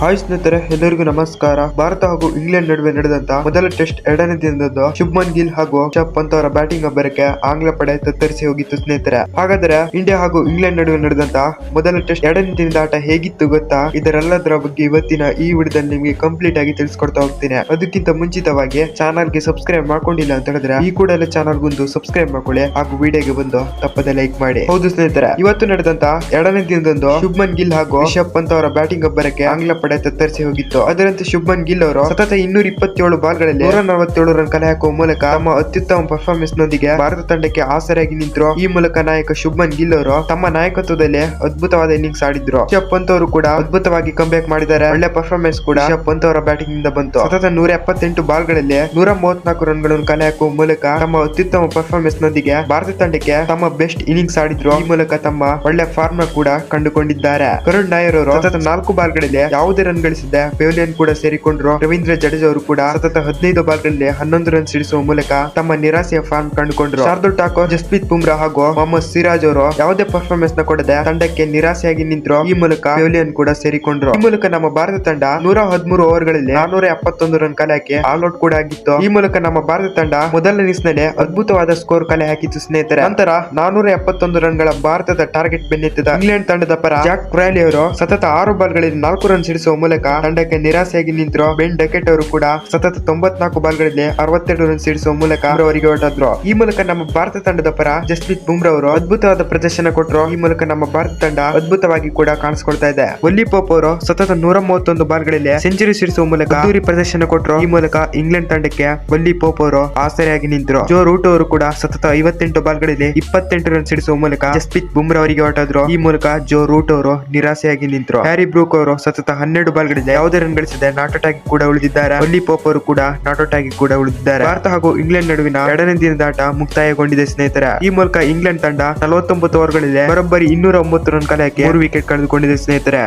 Hi ಸ್ನೇಹಿತರೆ, ಎಲ್ಲರಿಗೂ ನಮಸ್ಕಾರ. ಭಾರತ ಹಾಗೂ ಇಂಗ್ಲೆಂಡ್ ನಡುವೆ ನಡೆದಂತ ಮೊದಲ ಟೆಸ್ಟ್ ಎರಡನೇ ದಿನದಂದು ಶುಭ್ಮನ್ ಗಿಲ್ ಹಾಗೂ ರಿಷಬ್ ಪಂತ್ ಅವರ ಬ್ಯಾಟಿಂಗ್ ಅಬ್ಬರಕ್ಕೆ ಆಂಗ್ಲ ಪಡೆ ತತ್ತರಿಸಿ ಹೋಗಿತ್ತು ಸ್ನೇಹಿತರೆ. ಹಾಗಾದ್ರೆ ಇಂಡಿಯಾ ಹಾಗೂ ಇಂಗ್ಲೆಂಡ್ ನಡುವೆ ನಡೆದಂತ ಮೊದಲ ಟೆಸ್ಟ್ ಎರಡನೇ ದಿನದ ಆಟ ಹೇಗಿತ್ತು ಗೊತ್ತಾ? ಇದರೆಲ್ಲದರ ಬಗ್ಗೆ ಇವತ್ತಿನ ಈ ವಿಡಿಯೋದಲ್ಲಿ ನಿಮಗೆ ಕಂಪ್ಲೀಟ್ ಆಗಿ ತಿಳಿಸ್ಕೊಡ್ತಾ ಹೋಗ್ತೀನಿ. ಅದಕ್ಕಿಂತ ಮುಂಚಿತವಾಗಿ ಚಾನಲ್ ಗೆ ಸಬ್ಸ್ಕ್ರೈಬ್ ಮಾಡ್ಕೊಂಡಿಲ್ಲ ಅಂತ ಹೇಳಿದ್ರೆ ಈ ಕೂಡಲೇ ಚಾನಲ್ ಗೊಂದು ಸಬ್ಸ್ಕ್ರೈಬ್ ಮಾಡ್ಕೊಳ್ಳಿ ಹಾಗೂ ವಿಡಿಯೋಗೆ ಬಂದು ತಪ್ಪದೆ ಲೈಕ್ ಮಾಡಿ. ಹೌದು ಸ್ನೇಹಿತರೆ, ಇವತ್ತು ನಡೆದಂತ ಎರಡನೇ ದಿನದಂದು ಶುಭ್ಮನ್ ಗಿಲ್ ಹಾಗೂ ರಿಷಬ್ ಪಂತ್ ಅವರ ಬ್ಯಾಟಿಂಗ್ ಅಬ್ಬರಕ್ಕೆ ಆಂಗ್ಲ ಪಡೆ ತತ್ತರಿಸಿ ಹೋಗಿತ್ತು. ಅದರಂತೆ ಶುಭ್ಮನ್ ಗಿಲ್ ಅವರು ಸತತ 227 ಬಾಲ್ಗಳಲ್ಲಿ 147 ರನ್ ಕಲೆ ಹಾಕುವ ಮೂಲಕ ತಮ್ಮ ಅತ್ಯುತ್ತಮ ಪರ್ಫಾರ್ಮೆನ್ಸ್ ನೊಂದಿಗೆ ಭಾರತ ತಂಡಕ್ಕೆ ಆಸರೆಯಾಗಿ ನಿಂತರು. ಈ ಮೂಲಕ ನಾಯಕ ಶುಭ್ಮನ್ ಗಿಲ್ ಅವರು ತಮ್ಮ ನಾಯಕತ್ವದಲ್ಲಿ ಅದ್ಭುತವಾದ ಇನ್ನಿಂಗ್ಸ್ ಆಡಿದ್ರು. ರಿಷಬ್ ಪಂತ್ ಅವರು ಕೂಡ ಅದ್ಭುತವಾಗಿ ಕಂಬ್ಯಾಕ್ ಮಾಡಿದ್ದಾರೆ. ಒಳ್ಳೆ ಪರ್ಫಾರ್ಮೆನ್ಸ್ ಕೂಡ ರಿಷಬ್ ಪಂತ್ ಅವರ ಬ್ಯಾಟಿಂಗ್ ನಿಂದ ಬಂತು. ಸತತ 178 ಬಾಲ್ಗಳಲ್ಲಿ 134 ರನ್ಗಳನ್ನು ಕಲೆ ಹಾಕುವ ಮೂಲಕ ತಮ್ಮ ಅತ್ಯುತ್ತಮ ಪರ್ಫಾರ್ಮೆನ್ಸ್ ನೊಂದಿಗೆ ಭಾರತ ತಂಡಕ್ಕೆ ತಮ್ಮ ಬೆಸ್ಟ್ ಇನ್ನಿಂಗ್ಸ್ ಆಡಿದ್ರು. ಈ ಮೂಲಕ ತಮ್ಮ ಒಳ್ಳೆ ಫಾರ್ಮ್ ಕೂಡ ಕಂಡುಕೊಂಡಿದ್ದಾರೆ. ಕರುಣ್ ನಾಯರ್ ಅವರು ಸತತ 4 ಬಾಲ್ಗಳಲ್ಲಿ ಯಾವುದೇ ರನ್ ಗಳಿಸಿದೆ ಪೆವಿಲಿಯನ್ ಕೂಡ ಸೇರಿಕೊಂಡ್ರು. ರವೀಂದ್ರ ಜಡೇಜಾ ಅವರು ಕೂಡ ಸತತ 15 ಬಾಲ್ಗಳಲ್ಲಿ 11 ರನ್ ಸಿಡಿಸುವ ಮೂಲಕ ತಮ್ಮ ನಿರಾಸೆಯ ಫಾರ್ಮ್ ಕಂಡುಕೊಂಡ್ರು. ಶಾರ್ದುಲ್ ಠಾಕೂರ್, ಜಸ್ಪ್ರೀತ್ ಬುಮ್ರಾ ಹಾಗೂ ಮೊಹಮ್ಮದ್ ಸಿರಾಜ್ ಅವರು ಯಾವುದೇ ಪರ್ಫಾರ್ಮೆನ್ಸ್ ನ ಕೊಡದೆ ತಂಡಕ್ಕೆ ನಿರಾಸೆಯಾಗಿ ನಿಂತರು. ಈ ಮೂಲಕ ಪೆವಿಲಿಯನ್ ಕೂಡ ಸೇರಿಕೊಂಡ್ರು. ಈ ಮೂಲಕ ನಮ್ಮ ಭಾರತ ತಂಡ 113 ಓವರ್ಗಳಲ್ಲಿ 471 ರನ್ ಕಲೆ ಹಾಕಿ ಆಲ್ ಔಟ್ ಕೂಡ ಆಗಿತ್ತು. ಈ ಮೂಲಕ ನಮ್ಮ ಭಾರತ ತಂಡ ಮೊದಲ ಇನ್ನಿಂಗ್ಸ್ ನಲ್ಲಿ ಅದ್ಭುತವಾದ ಸ್ಕೋರ್ ಕಲೆ ಹಾಕಿತ್ತು ಸ್ನೇಹಿತರೆ. ನಂತರ 471 ರನ್ಗಳ ಭಾರತದ ಟಾರ್ಗೆಟ್ ಬೆನ್ನತ್ತಿದ ಇಂಗ್ಲೆಂಡ್ ತಂಡದ ಪರ ಜಾಕ್ ಕ್ರಾಯ್ಲಿ ಅವರು ಸತತ 6 ಬಾಲ್ಗಳಲ್ಲಿ 4 ರನ್ ಸಿಡಿಸುವ ಮೂಲಕ ತಂಡಕ್ಕೆ ನಿರಾಸೆಯಾಗಿ ನಿಂತರು. ಬೆನ್ ಡಕೆಟ್ ಅವರು ಕೂಡ ಸತತ 94 ಬಾಲ್ಗಳಲ್ಲಿ 62 ರನ್ ಸಿಡಿಸುವ ಮೂಲಕ ಅವರಿಗೆ ಹೊರಟಾದ್ರು. ಈ ಮೂಲಕ ನಮ್ಮ ಭಾರತ ತಂಡದ ಪರ ಜಸ್ಪ್ರೀತ್ ಬುಮ್ರಾ ಅವರು ಅದ್ಭುತವಾದ ಪ್ರದರ್ಶನ ಕೊಟ್ಟರು. ಈ ಮೂಲಕ ನಮ್ಮ ಭಾರತ ತಂಡ ಅದ್ಭುತವಾಗಿ ಕೂಡ ಕಾಣಿಸಿಕೊಳ್ತಾ ಇದೆ. ಒಲ್ಲಿ ಪೋಪ್ ಅವರು ಸತತ 131 ಬಾಲ್ಗಳಲ್ಲಿ ಸೆಂಚುರಿ ಸಿಡಿಸುವ ಮೂಲಕ ಅದ್ದೂರಿ ಪ್ರದರ್ಶನ ಕೊಟ್ಟರು. ಈ ಮೂಲಕ ಇಂಗ್ಲೆಂಡ್ ತಂಡಕ್ಕೆ ಒಲ್ಲಿ ಪೋಪ್ ಅವರು ಆಸರೆಯಾಗಿ ನಿಂತರು. ಜೋ ರೂಟ್ ಅವರು ಕೂಡ ಸತತ 58 ಬಾಲ್ಗಳಲ್ಲಿ 28 ರನ್ ಸಿಡಿಸುವ ಮೂಲಕ ಜಸ್ಪ್ರೀತ್ ಬುಮ್ರಾ ಅವರಿಗೆ ಹೊರಟಾದ್ರು. ಈ ಮೂಲಕ ಜೋ ರೂಟ್ ಅವರು ನಿರಾಸೆಯಾಗಿ ನಿಂತರು. ಹ್ಯಾರಿ ಬ್ರೂಕ್ ಅವರು ಸತತ 12 ಬಾಲ್ಗಳಿಂದ ಯಾವುದೇ ರನ್ ಗಳಿಸದೆ ನಾಟ್ ಆಗಿ ಕೂಡ ಉಳಿದಿದ್ದಾರೆ. ಒಲ್ಲಿ ಪೋಪ್ ಅವರು ಕೂಡ ನಾಟ್ ಆಗಿ ಕೂಡ ಉಳಿದಿದ್ದಾರೆ. ಭಾರತ ಹಾಗೂ ಇಂಗ್ಲೆಂಡ್ ನಡುವಿನ ಎರಡನೇ ದಿನದ ಆಟ ಮುಕ್ತಾಯಗೊಂಡಿದೆ ಸ್ನೇಹಿತರೆ. ಈ ಮೂಲಕ ಇಂಗ್ಲೆಂಡ್ ತಂಡ 49 ಓವರ್ಗಳಲ್ಲಿ ಬರೋಬ್ಬರಿ 209 ರನ್ ಕಲೆ ಹಾಕಿ 3 ವಿಕೆಟ್ ಕಳೆದುಕೊಂಡಿದೆ ಸ್ನೇಹಿತರೆ.